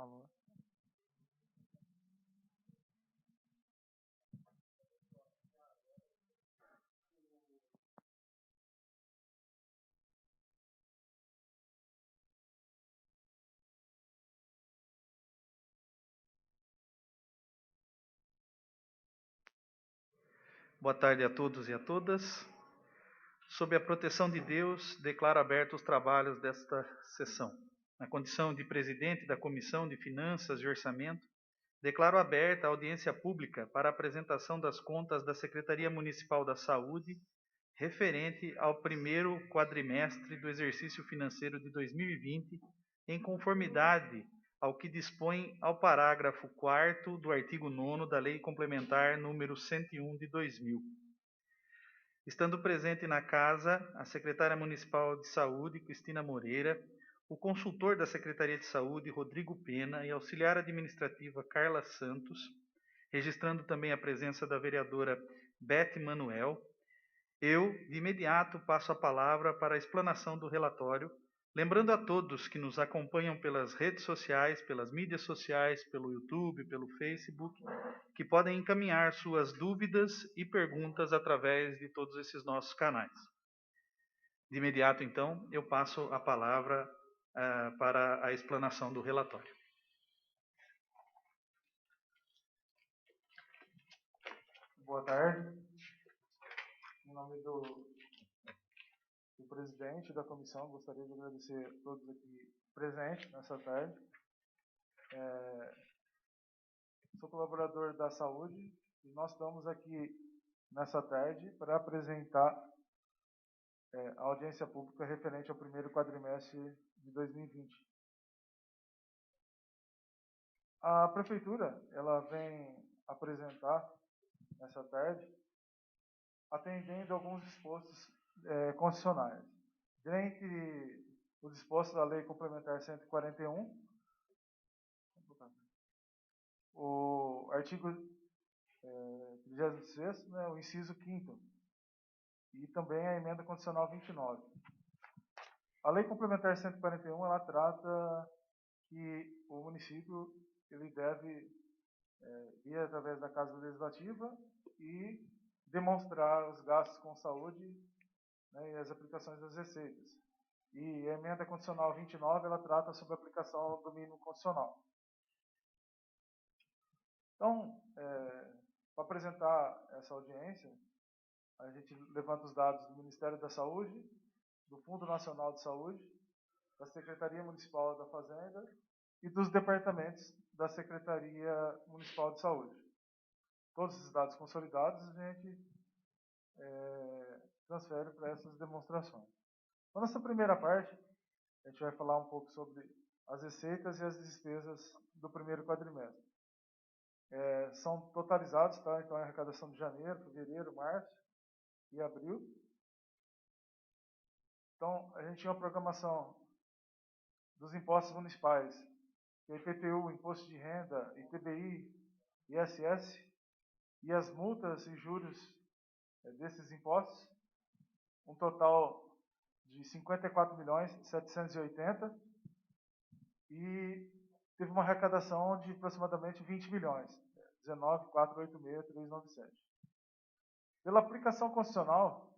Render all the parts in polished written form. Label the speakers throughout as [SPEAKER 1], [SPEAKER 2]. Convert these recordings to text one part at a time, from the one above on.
[SPEAKER 1] Alô?
[SPEAKER 2] Boa tarde a todos e a todas. Sob a proteção de Deus, declaro abertos os trabalhos desta sessão. Na condição de presidente da Comissão de Finanças e Orçamento, declaro aberta a audiência pública para a apresentação das contas da Secretaria Municipal da Saúde referente ao primeiro quadrimestre do exercício financeiro de 2020, em conformidade ao que dispõe ao parágrafo 4º do artigo 9º da Lei Complementar número 101 de 2000. Estando presente na casa a secretária municipal de saúde, Cristina Moreira, o consultor da Secretaria de Saúde, Rodrigo Pena, e auxiliar administrativa Carla Santos, registrando também a presença da vereadora Beth Manuel, eu, de imediato, passo a palavra para a explanação do relatório, lembrando a todos que nos acompanham pelas redes sociais, pelas mídias sociais, pelo YouTube, pelo Facebook, que podem encaminhar suas dúvidas e perguntas através de todos esses nossos canais. De imediato, então, eu passo a palavra para a explanação do relatório.
[SPEAKER 1] Boa tarde. Em nome do presidente da comissão, gostaria de agradecer a todos aqui presentes nessa tarde. Sou colaborador da saúde e nós estamos aqui nessa tarde para apresentar a audiência pública referente ao primeiro quadrimestre de 2020. A prefeitura ela vem apresentar nessa tarde atendendo alguns dispostos constitucionais. Dentre os dispostos da Lei Complementar 141, o artigo 36º, né, o inciso 5º, e também a emenda condicional 29. A Lei Complementar 141, ela trata que o município ele deve ir através da Casa Legislativa e demonstrar os gastos com saúde, né, e as aplicações das receitas. E a emenda condicional 29, ela trata sobre a aplicação do mínimo constitucional. Então, para apresentar essa audiência, a gente levanta os dados do Ministério da Saúde, do Fundo Nacional de Saúde, da Secretaria Municipal da Fazenda e dos departamentos da Secretaria Municipal de Saúde. Todos esses dados consolidados a gente transfere para essas demonstrações. Então, nessa primeira parte, a gente vai falar um pouco sobre as receitas e as despesas do primeiro quadrimestre. São totalizados, tá? Então, a arrecadação de janeiro, fevereiro, março e abril. Então, a gente tinha uma programação dos impostos municipais, que é IPTU, Imposto de Renda, ITBI, ISS, e as multas e juros desses impostos, um total de 54.780.000, e teve uma arrecadação de aproximadamente 20 milhões, 19.486.397. Pela aplicação constitucional,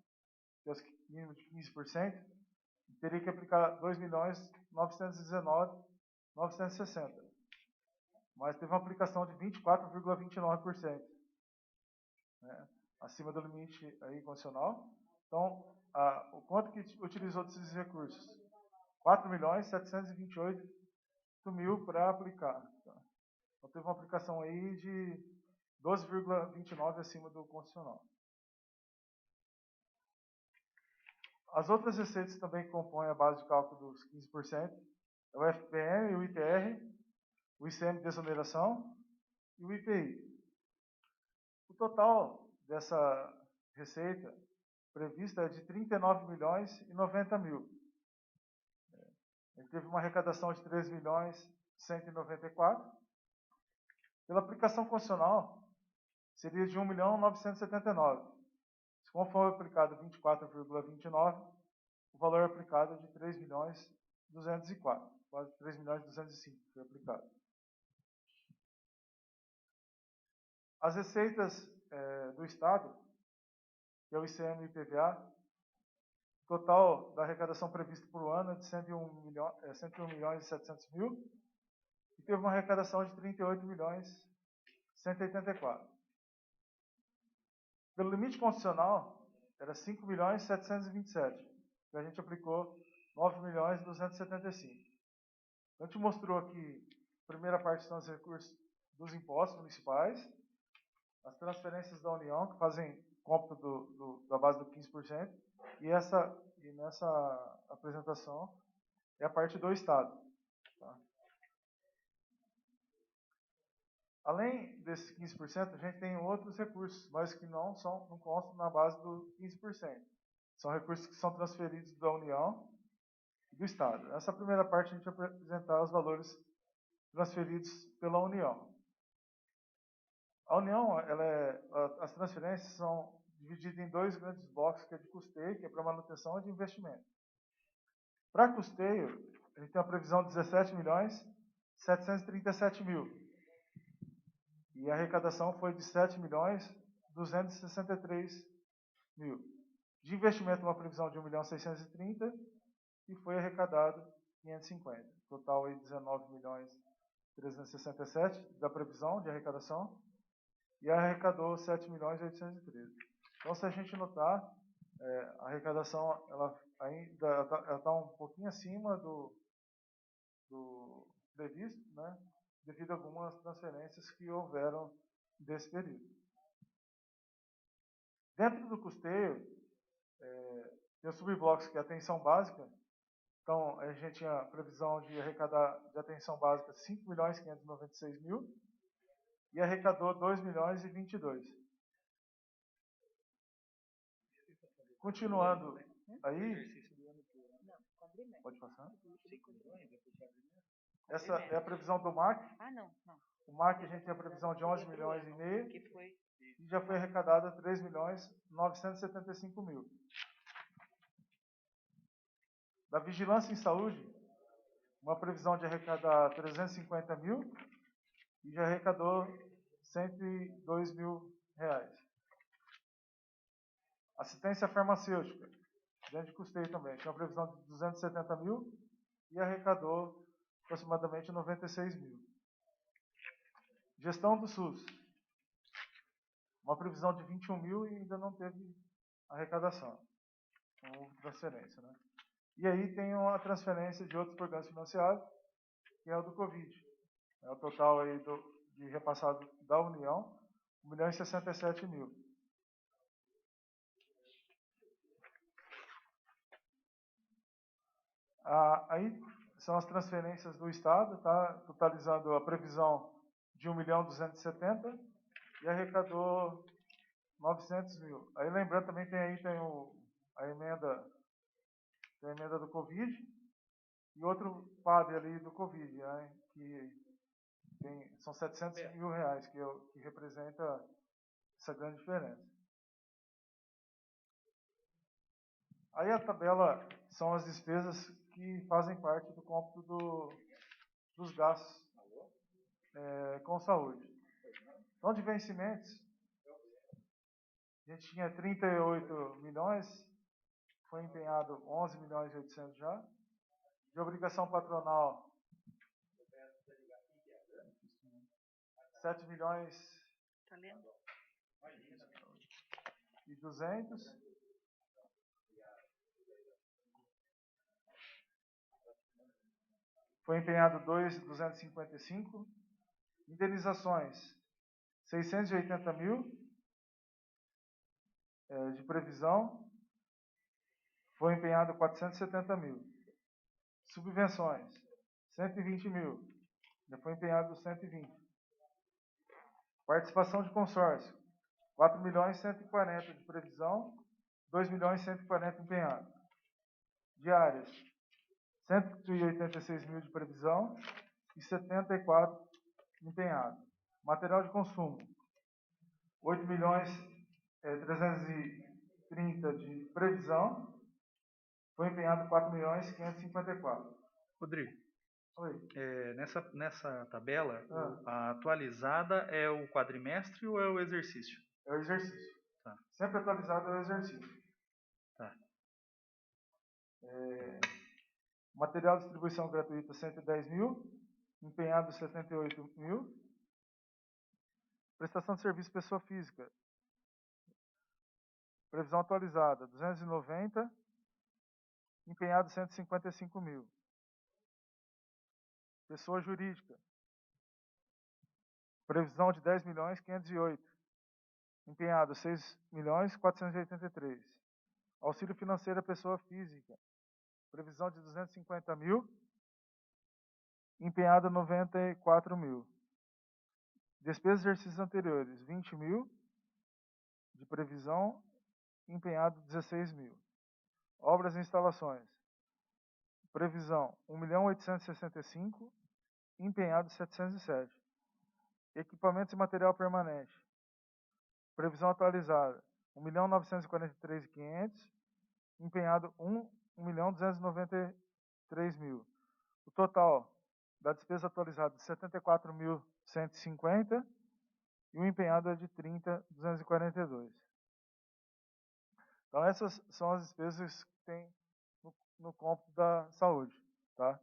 [SPEAKER 1] que é o mínimo de 15%, teria que aplicar 2.919.960. Mas teve uma aplicação de 24,29%, né, acima do limite aí constitucional. Então, o quanto que utilizou desses recursos? 4.728.000 para aplicar. Então, teve uma aplicação aí de 12,29% acima do constitucional. As outras receitas também compõem a base de cálculo dos 15%, é o FPM, o ITR, o ICM de desoneração e o IPI. O total dessa receita prevista é de 39.090.000. Ele teve uma arrecadação de 13.194.000. Pela aplicação constitucional, seria de 1.979.000. Como foi aplicado 24,29%, o valor aplicado é de 3.204.000, quase 3.205.000 foi aplicado. As receitas do Estado, que é o ICM e IPVA, o total da arrecadação prevista por ano é de 101 milhões e 700 mil, e teve uma arrecadação de 38 milhões e 184. Pelo limite constitucional, era 5 milhões e 727, e a gente aplicou 9 milhões e 275. Então, a gente mostrou aqui, a primeira parte são os recursos dos impostos municipais, as transferências da União, que fazem cômputo da base do 15%, e nessa apresentação é a parte do Estado. Tá? Além desses 15%, a gente tem outros recursos, mas que não constam na base do 15%. São recursos que são transferidos da União e do Estado. Nessa primeira parte, a gente vai apresentar os valores transferidos pela União. A União, as transferências são divididas em dois grandes blocos, que é de custeio, que é para manutenção, e de investimento. Para custeio, a gente tem uma previsão de 17 milhões e 737 mil. E a arrecadação foi de 7 milhões e 263 mil. De investimento, uma previsão de 1 milhão e 630, e foi arrecadado 550. Total aí 19 milhões e 367 da previsão de arrecadação, e arrecadou 7 milhões e 813. Então, se a gente notar, a arrecadação ela ainda está um pouquinho acima do previsto, né, devido a algumas transferências que houveram desse período. Dentro do custeio, tem os subblocos, que é a atenção básica. Então, a gente tinha previsão de arrecadar de atenção básica 5 milhões e 596 mil, e arrecadou 2 milhões e 22. Continuando aí, pode passar? Essa é a previsão do MAC. O MAC, a gente tem a previsão de 11 milhões e meio, e já foi arrecadada 3 milhões e 975 mil. Da Vigilância em Saúde, uma previsão de arrecadar 350 mil, e já arrecadou 102 mil reais. Assistência farmacêutica, dentro de custeio também, tinha uma previsão de 270 mil e arrecadou aproximadamente 96 mil. Gestão do SUS, uma previsão de 21 mil e ainda não teve arrecadação, não houve transferência, né? E aí tem uma transferência de outros programas financiados, que é o do Covid. É o total aí de repassado da União, 1 milhão e 67 mil. Aí são as transferências do Estado, tá? Totalizando a previsão de 1 milhão e 270 e arrecadou 900 mil. Aí lembrando também tem a emenda do Covid e outro PAD ali do Covid, né? Que são 700 mil reais, que representa essa grande diferença. Aí a tabela são as despesas que fazem parte do cômputo dos gastos com saúde. Então, de vencimentos, a gente tinha 38 milhões, foi empenhado 11 milhões e 800 já. De obrigação patronal, 7 milhões e 200. Foi empenhado 255. Indenizações, 680 mil de previsão. Foi empenhado 470 mil. Subvenções, 120 mil. Já foi empenhado 120. Participação de consórcio, 4 milhões e 140 de previsão, 2 milhões e 140 empenhado. Diárias, 186 mil de previsão e 74 empenhado. Material de consumo, 8 milhões e 330 de previsão, foi empenhado 4 milhões e 554.
[SPEAKER 2] Rodrigo,
[SPEAKER 1] Oi.
[SPEAKER 2] Nessa tabela,
[SPEAKER 1] Ah.
[SPEAKER 2] a atualizada é o quadrimestre ou é o exercício?
[SPEAKER 1] É o exercício.
[SPEAKER 2] Tá.
[SPEAKER 1] Sempre atualizado é o exercício.
[SPEAKER 2] Tá.
[SPEAKER 1] Material de distribuição gratuita, 110 mil. Empenhado, 78 mil. Prestação de serviço pessoa física. Previsão atualizada, 290. Empenhado, 155 mil. Pessoa jurídica. Previsão de 10 milhões, 508. Empenhado, 6 milhões, 483. Auxílio financeiro à pessoa física. Previsão de 250 mil. Empenhado, 94 mil. Despesas de exercícios anteriores, 20 mil. De previsão, empenhado, 16 mil. Obras e instalações. Previsão, 1.865. Empenhado, 707. Equipamentos e material permanente. Previsão atualizada, 1.943.500. Empenhado, 1.293.000. O total da despesa atualizada de 74.150 e o empenhado é de 30.242. Então essas são as despesas que tem no cômputo da saúde, tá?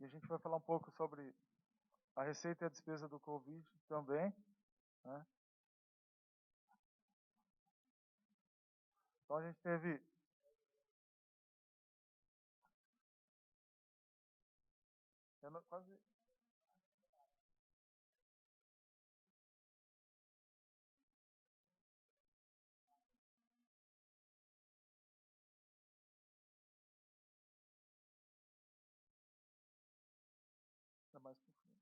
[SPEAKER 1] E a gente vai falar um pouco sobre a receita e a despesa do Covid também, né? Então a gente teve quase mais por fim.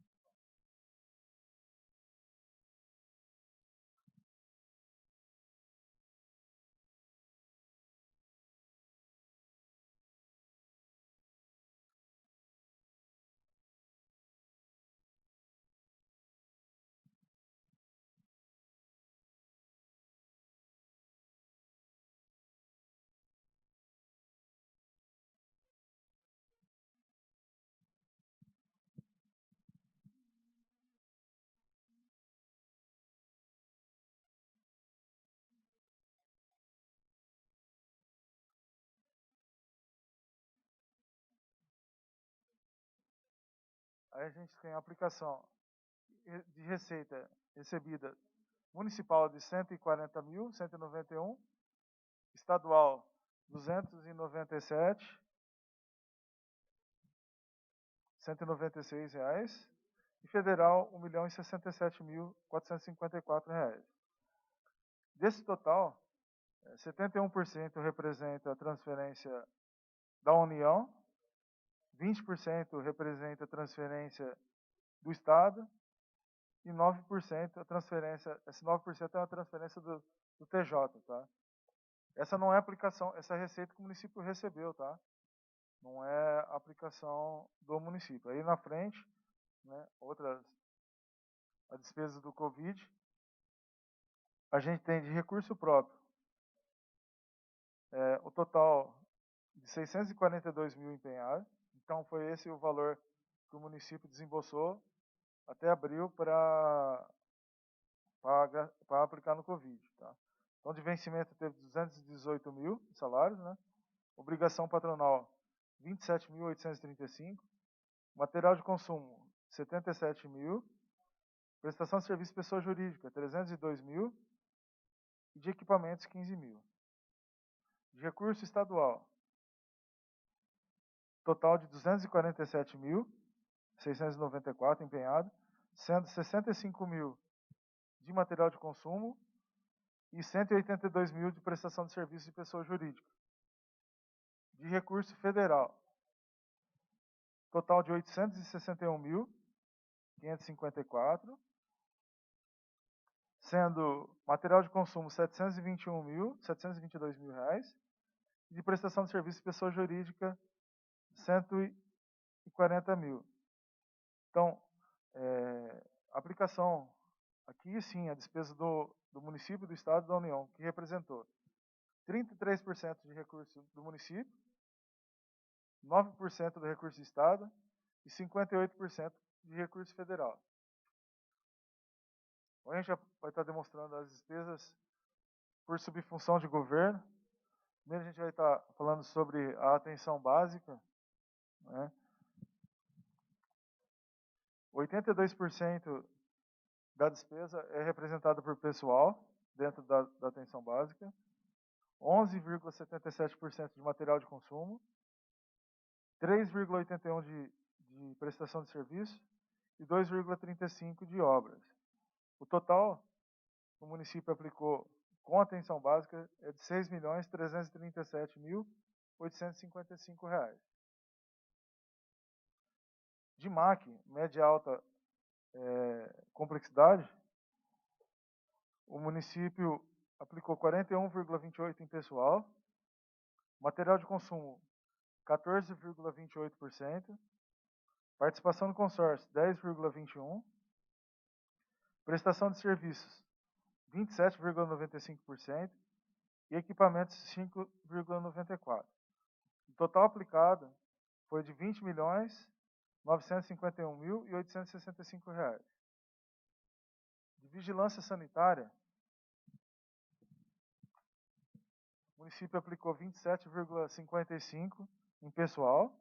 [SPEAKER 1] Aí a gente tem a aplicação de receita recebida municipal de 140.191, estadual 297, R$196 e federal 1.067.454. Desse total, 71% representa a transferência da União, 20% representa a transferência do Estado e 9% a transferência, esse 9% é uma transferência do TJ, tá? Essa não é aplicação, essa é a receita que o município recebeu, tá? não é aplicação do município. Aí na frente, né, a despesa do Covid, a gente tem de recurso próprio o total de 642 mil empenhados. Então foi esse o valor que o município desembolsou até abril para aplicar no Covid. Tá? Então de vencimento teve 218 mil salários, né? Obrigação patronal 27.835, material de consumo 77 mil, prestação de serviço de pessoa jurídica 302 mil e de equipamentos 15 mil. De recurso estadual, total de 247.694 empenhado, sendo 65 mil de material de consumo e 182 mil de prestação de serviço de pessoa jurídica. De recurso federal, total de 861.554, sendo material de consumo 722 mil reais, e de prestação de serviço de pessoa jurídica 140 mil. Então, aplicação, aqui sim, a despesa do município, do estado e da União, que representou 33% de recurso do município, 9% do recurso do estado e 58% de recurso federal. Então, a gente já vai estar demonstrando as despesas por subfunção de governo. Primeiro a gente vai estar falando sobre a atenção básica, né? 82% da despesa é representada por pessoal dentro da atenção básica, 11,77% de material de consumo, 3,81% de prestação de serviço e 2,35% de obras. O total que o município aplicou com atenção básica é de R$ 6.337.855. De MAC, média e alta complexidade, o município aplicou 41,28% em pessoal, material de consumo 14,28%, participação no consórcio 10,21%, prestação de serviços 27,95% e equipamentos 5,94%. O total aplicado foi de R$ 20.951.865. De vigilância sanitária, o município aplicou 27,55% em pessoal,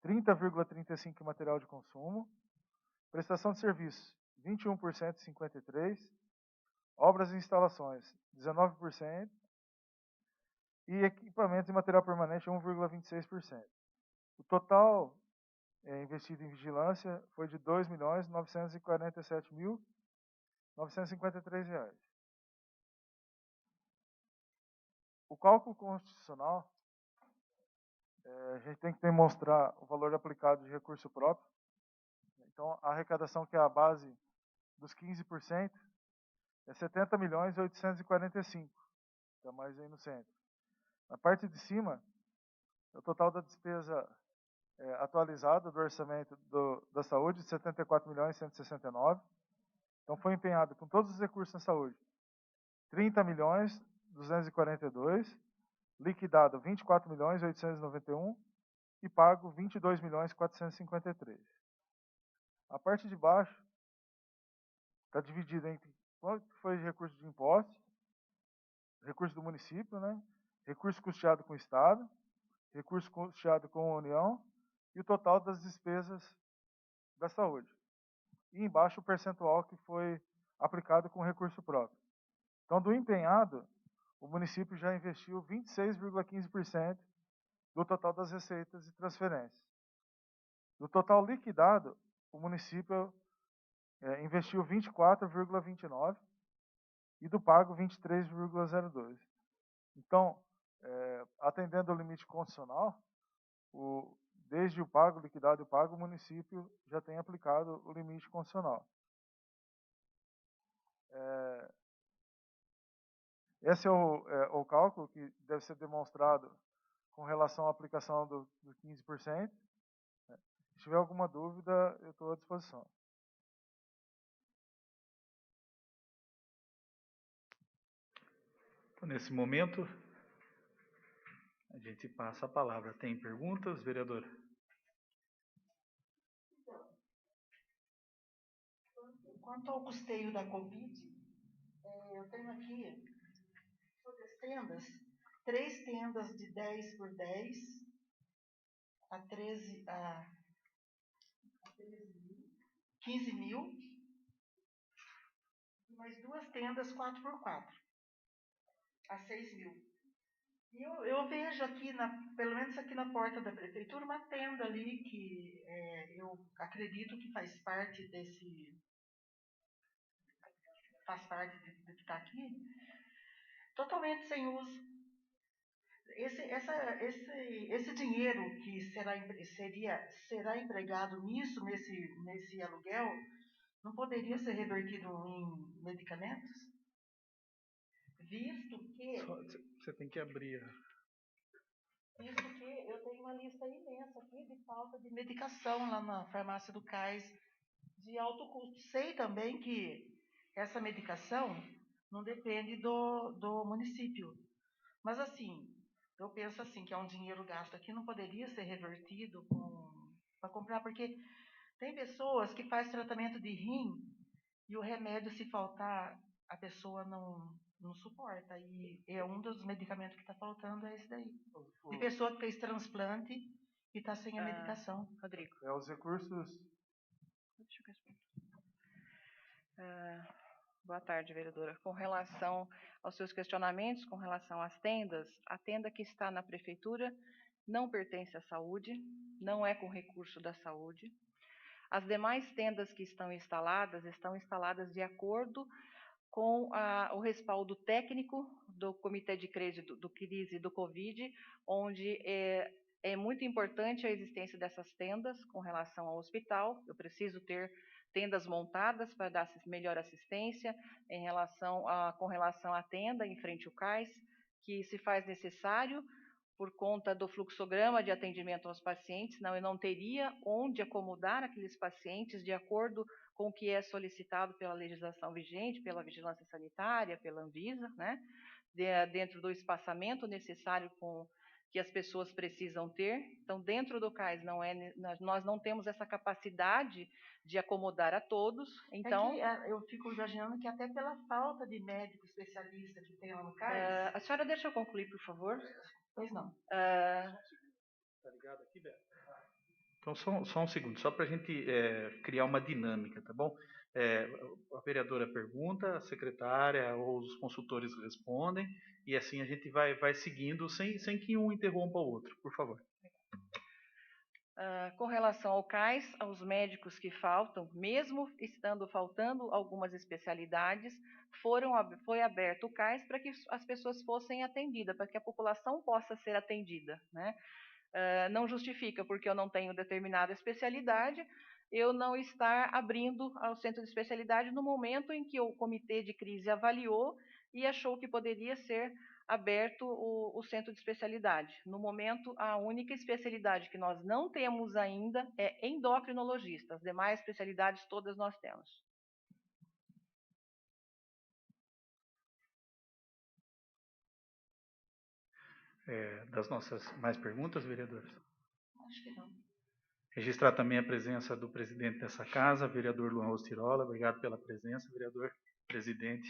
[SPEAKER 1] 30,35% em material de consumo, prestação de serviços 21% e 53%, obras e instalações 19% e equipamentos e material permanente 1,26%. O total investido em vigilância foi de R$ 2.947.953. O cálculo constitucional, a gente tem que demonstrar o valor aplicado de recurso próprio. Então, a arrecadação, que é a base dos 15%, é 70.845. Está mais aí no centro. Na parte de cima, o total da despesa atualizada do orçamento da saúde, de 74.169. Então, foi empenhado com todos os recursos na saúde, 30.242, liquidado 24.891 e pago 22.453. A parte de baixo está dividida entre quanto foi de recurso de impostos, recurso do município, né? Recurso custeado com o Estado, recurso custeado com a União e o total das despesas da saúde. E embaixo o percentual que foi aplicado com recurso próprio. Então, do empenhado, o município já investiu 26,15% do total das receitas e transferências. Do total liquidado, o município investiu 24,29% e do pago 23,02%. Então, atendendo ao limite constitucional, desde o pago, liquidado e o pago, o município já tem aplicado o limite constitucional. Esse é o cálculo que deve ser demonstrado com relação à aplicação do 15%. Se tiver alguma dúvida, eu estou à disposição.
[SPEAKER 2] Então, nesse momento, a gente passa a palavra. Tem perguntas, vereador?
[SPEAKER 3] Quanto ao custeio da Covid, eu tenho aqui, sobre as tendas, 3 tendas de 10 por 10 a 15 mil, e mais 2 tendas 4 por 4 a 6 mil. E eu vejo aqui, pelo menos aqui na porta da prefeitura, uma tenda ali que eu acredito que faz parte do que está aqui, totalmente sem uso. Esse dinheiro que será empregado nesse aluguel, não poderia ser revertido em medicamentos? Visto que
[SPEAKER 2] Você tem que abrir.
[SPEAKER 3] Visto que eu tenho uma lista imensa aqui de falta de medicação lá na farmácia do Cais, de alto custo. Sei também que essa medicação não depende do município. Mas assim, eu penso assim, que é um dinheiro gasto aqui, não poderia ser revertido para comprar, porque tem pessoas que fazem tratamento de rim e o remédio, se faltar, a pessoa não suporta. E é um dos medicamentos que está faltando, é esse daí. De pessoa que fez transplante e está sem a medicação.
[SPEAKER 4] Rodrigo.
[SPEAKER 1] Os recursos...
[SPEAKER 4] Deixa eu responder. Boa tarde, vereadora. Com relação aos seus questionamentos, com relação às tendas, a tenda que está na prefeitura não pertence à saúde, não é com recurso da saúde. As demais tendas que estão instaladas de acordo com o respaldo técnico do Comitê de Crise do Covid, onde é muito importante a existência dessas tendas com relação ao hospital. Eu preciso ter tendas montadas para dar melhor assistência com relação à tenda em frente ao cais, que se faz necessário por conta do fluxograma de atendimento aos pacientes, senão eu não teria onde acomodar aqueles pacientes de acordo com o que é solicitado pela legislação vigente, pela vigilância sanitária, pela Anvisa, né? Dentro do espaçamento necessário que as pessoas precisam ter. Então, dentro do CAIS, nós não temos essa capacidade de acomodar a todos. Então,
[SPEAKER 3] eu fico imaginando que até pela falta de médico especialista que tem lá no CAIS...
[SPEAKER 4] a senhora deixa eu concluir, por favor?
[SPEAKER 3] Pois não.
[SPEAKER 2] Tá ligado aqui, Beto? Então, só um segundo, só para a gente criar uma dinâmica, tá bom? A vereadora pergunta, a secretária ou os consultores respondem, e assim a gente vai seguindo sem que um interrompa o outro, por favor.
[SPEAKER 4] Com relação ao CAIS, aos médicos que faltam, mesmo estando faltando algumas especialidades, foi aberto o CAIS para que as pessoas fossem atendidas, para que a população possa ser atendida, né? Não justifica, porque eu não tenho determinada especialidade, eu não estar abrindo ao centro de especialidade no momento em que o comitê de crise avaliou e achou que poderia ser aberto o centro de especialidade. No momento, a única especialidade que nós não temos ainda é endocrinologista. As demais especialidades todas nós temos.
[SPEAKER 2] Das nossas mais perguntas, vereadores?
[SPEAKER 3] Acho que não.
[SPEAKER 2] Registrar também a presença do presidente dessa casa, vereador Luan Rostirola. Obrigado pela presença, vereador presidente.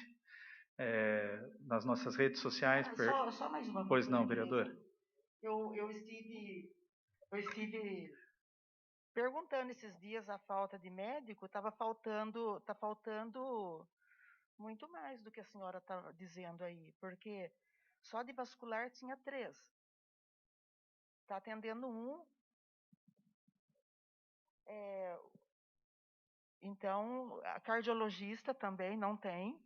[SPEAKER 2] Nas nossas redes sociais.
[SPEAKER 3] Só mais uma coisa.
[SPEAKER 2] Pois não, vereador?
[SPEAKER 3] Eu estive perguntando esses dias a falta de médico, está faltando muito mais do que a senhora está dizendo aí, porque só de vascular tinha 3. Está atendendo 1. Então, a cardiologista também não tem,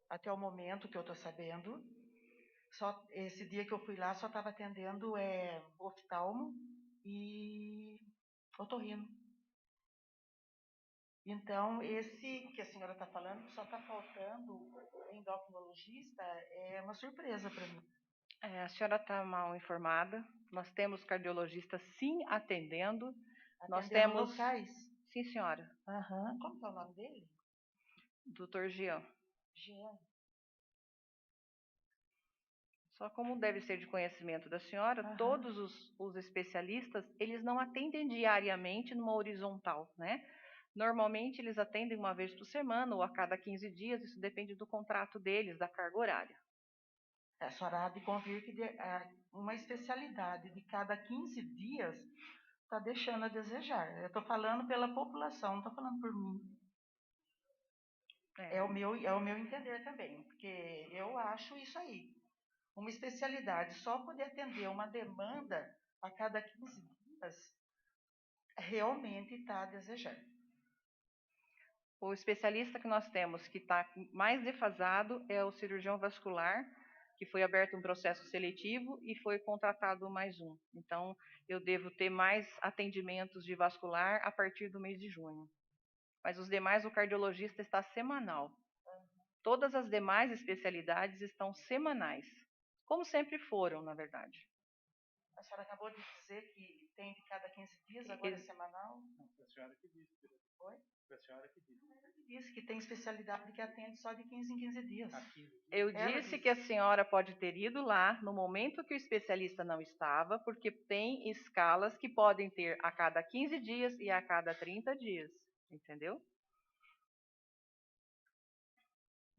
[SPEAKER 3] até o momento que eu estou sabendo. Só esse dia que eu fui lá, só estava atendendo oftalmo e otorrino. Então, esse que a senhora está falando, que só está faltando endocrinologista, é uma surpresa para mim.
[SPEAKER 4] A senhora está mal informada. Nós temos cardiologistas sim atendendo. Nós
[SPEAKER 3] Atendendo
[SPEAKER 4] temos.
[SPEAKER 3] locais.
[SPEAKER 4] Sim, senhora.
[SPEAKER 3] Aham. Como que é o nome dele?
[SPEAKER 4] Dr. Jean.
[SPEAKER 3] Jean.
[SPEAKER 4] Só como deve ser de conhecimento da senhora,
[SPEAKER 3] Aham.
[SPEAKER 4] todos os especialistas, eles não atendem diariamente numa horizontal, né? Normalmente eles atendem uma vez por semana ou a cada 15 dias, isso depende do contrato deles, da carga horária.
[SPEAKER 3] A senhora há de convir que uma especialidade de cada 15 dias está deixando a desejar. Eu estou falando pela população, não estou falando por mim. É o meu entender também, porque eu acho isso aí. Uma especialidade só poder atender uma demanda a cada 15 dias realmente está a desejar.
[SPEAKER 4] O especialista que nós temos que está mais defasado é o cirurgião vascular, que foi aberto um processo seletivo e foi contratado mais um. Então, eu devo ter mais atendimentos de vascular a partir do mês de junho. Mas os demais, o cardiologista está semanal. Todas as demais especialidades estão semanais, como sempre foram, na verdade.
[SPEAKER 3] A senhora acabou de dizer que tem de cada 15 dias, agora é semanal?
[SPEAKER 2] Não, foi a senhora que disse.
[SPEAKER 3] Oi?
[SPEAKER 2] Foi a senhora que disse.
[SPEAKER 3] Ela disse que tem especialidade que atende só de 15 em 15 dias.
[SPEAKER 4] Eu disse que a senhora pode ter ido lá no momento que o especialista não estava, porque tem escalas que podem ter a cada 15 dias e a cada 30 dias. Entendeu?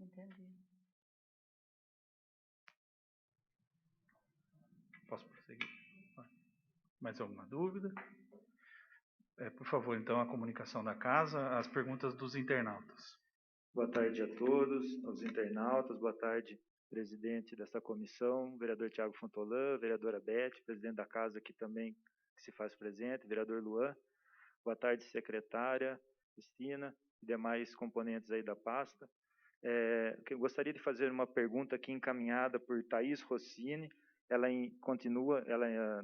[SPEAKER 3] Entendi.
[SPEAKER 2] Posso prosseguir? Mais alguma dúvida? Por favor, então, a comunicação da casa, as perguntas dos internautas.
[SPEAKER 5] Boa tarde a todos, aos internautas, boa tarde, presidente dessa comissão, vereador Tiago Fontolan, vereadora Beth, presidente da casa aqui também que se faz presente, vereador Luan, boa tarde, secretária Cristina e demais componentes aí da pasta. Eu gostaria de fazer uma pergunta aqui encaminhada por Thaís Rossini, ela continua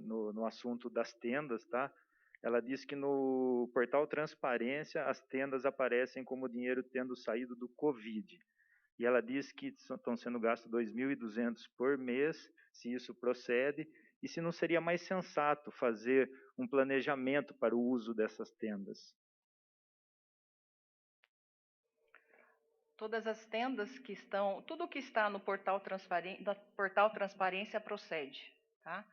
[SPEAKER 5] no assunto das tendas, tá? Ela diz que no portal Transparência as tendas aparecem como dinheiro tendo saído do Covid. E ela diz que estão sendo gastos 2.200 por mês, se isso procede, e se não seria mais sensato fazer um planejamento para o uso dessas tendas.
[SPEAKER 4] Todas as tendas que estão, tudo que está no portal Transparência procede, tá?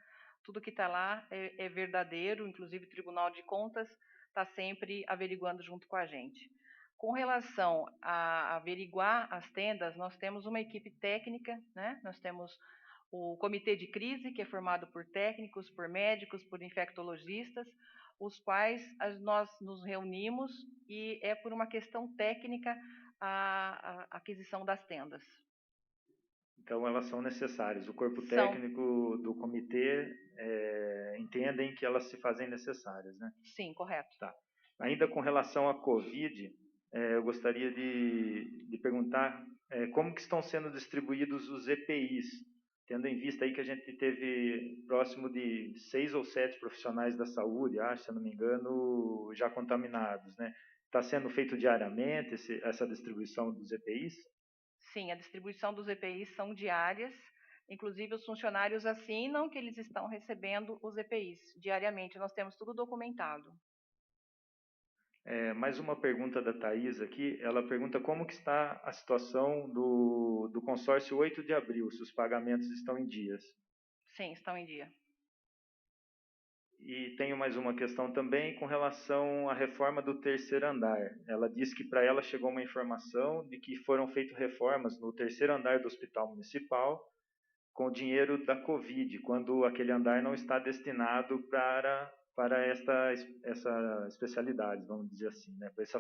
[SPEAKER 4] Tudo que está lá é verdadeiro, inclusive o Tribunal de Contas está sempre averiguando junto com a gente. Com relação a averiguar as tendas, nós temos uma equipe técnica, né? Nós temos o comitê de crise, que é formado por técnicos, por médicos, por infectologistas, os quais nós nos reunimos e é por uma questão técnica a aquisição das tendas.
[SPEAKER 5] Então, elas são necessárias. O corpo técnico do comitê entendem que elas se fazem necessárias, né?
[SPEAKER 4] Sim, correto.
[SPEAKER 5] Tá. Ainda com relação à Covid, eu gostaria de perguntar como que estão sendo distribuídos os EPIs, tendo em vista aí que a gente teve próximo de 6 ou 7 profissionais da saúde, se eu não me engano, já contaminados, né? Está sendo feito diariamente essa distribuição dos EPIs?
[SPEAKER 4] Sim, a distribuição dos EPIs são diárias, inclusive os funcionários assinam que eles estão recebendo os EPIs diariamente, nós temos tudo documentado.
[SPEAKER 5] Mais uma pergunta da Thaís aqui, ela pergunta como que está a situação do consórcio 8 de abril, se os pagamentos estão em dias.
[SPEAKER 4] Sim, estão em dia.
[SPEAKER 5] E tenho mais uma questão também com relação à reforma do terceiro andar. Ela diz que para ela chegou uma informação de que foram feitas reformas no terceiro andar do Hospital Municipal com o dinheiro da Covid, quando aquele andar não está destinado para essa especialidade, vamos dizer assim, né? Para essa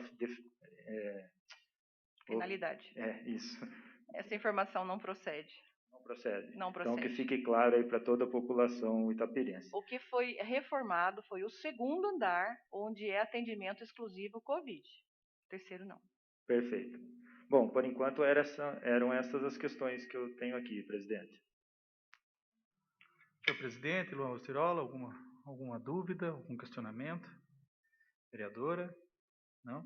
[SPEAKER 4] finalidade.
[SPEAKER 5] Isso.
[SPEAKER 4] Essa informação não procede.
[SPEAKER 5] Não procede.
[SPEAKER 4] Não procede.
[SPEAKER 5] Então, que fique claro aí para toda a população itapirense.
[SPEAKER 4] O que foi reformado foi o segundo andar, onde é atendimento exclusivo Covid. O terceiro não.
[SPEAKER 5] Perfeito. Bom, por enquanto eram essas as questões que eu tenho aqui, presidente.
[SPEAKER 2] Senhor presidente, Luan Rostirola, alguma dúvida, algum questionamento? Vereadora? Não?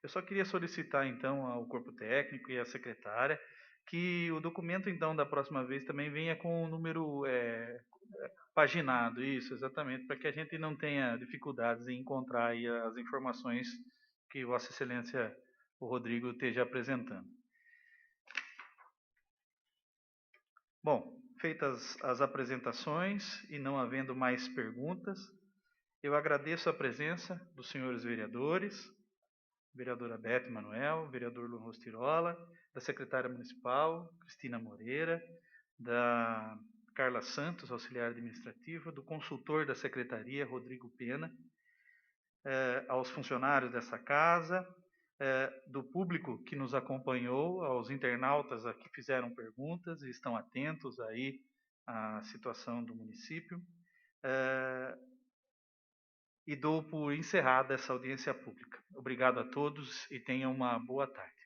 [SPEAKER 2] Eu só queria solicitar, então, ao corpo técnico e à secretária que o documento, então, da próxima vez também venha com o número paginado, isso, exatamente, para que a gente não tenha dificuldades em encontrar aí as informações que Vossa Excelência, o Rodrigo, esteja apresentando. Bom, feitas as apresentações e não havendo mais perguntas, eu agradeço a presença dos senhores vereadores, vereadora Beth Manuel, vereador Luan Rostirola, da secretária municipal, Cristina Moreira, da Carla Santos, auxiliar administrativo, do consultor da secretaria, Rodrigo Pena, aos funcionários dessa casa, do público que nos acompanhou, aos internautas que fizeram perguntas e estão atentos aí à situação do município. E dou por encerrada essa audiência pública. Obrigado a todos e tenham uma boa tarde.